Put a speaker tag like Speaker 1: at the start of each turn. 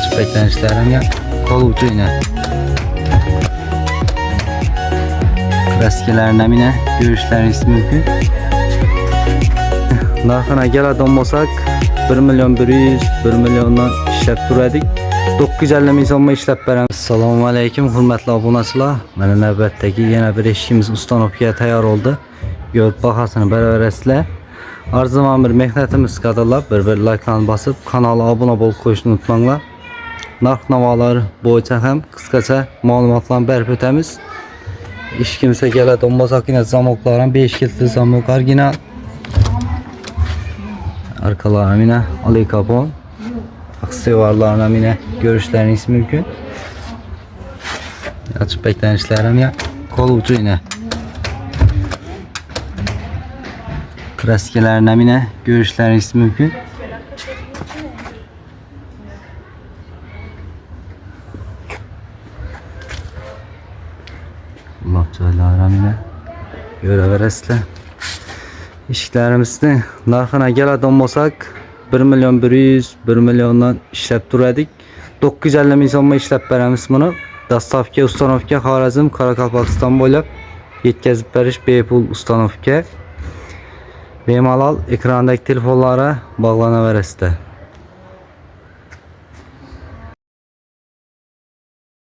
Speaker 1: Açık beklenişlerim ya. Kol ucu yine. Klasiklerine yine görüşleriniz mümkün. Narxına gəladigan bolsaq 1 milyon 100 1 milyondan işlep duradik. 950 ming so'mga ishlab beramiz. Assalomu alaykum hurmatli obunachilar. Mana navbatdagi yana bir eshikimiz ustanovga tayyor oldu. Görüp bahasını berabersizlar. Arzuman bir mehnatimiz qadrlab bir like'larni bosib, kanala obuna bo'lib qo'yishni unutmanglar. Narx-navolar bo'yicha ham qisqacha ma'lumotlarni berib o'tamiz. Eshikimizga keladigan bolsak, yine zamoklardan 5 kilitli zamok original. Arkalarına yine Ali Capone. Aksesuarlarına yine görüşleriniz mümkün. Açık beklenişlerim ya. Kol ucu yine. Klasiklerine yine görüşleriniz mümkün. Allah cəzalarına yine göreveresizler. İşiklərimizdə narxına gəladigan bolsaq 1 milyon 100 1 milyondan işləb duradik. 950 ming so'mga ishlab beramiz buni. Dastavka, ustanovka Xorazm, Qoraqalpog'iston bo'ylab yetkazib berish bepul ustanovka. Bemalol ekrandagi telefonlara bog'lanaverasizlar.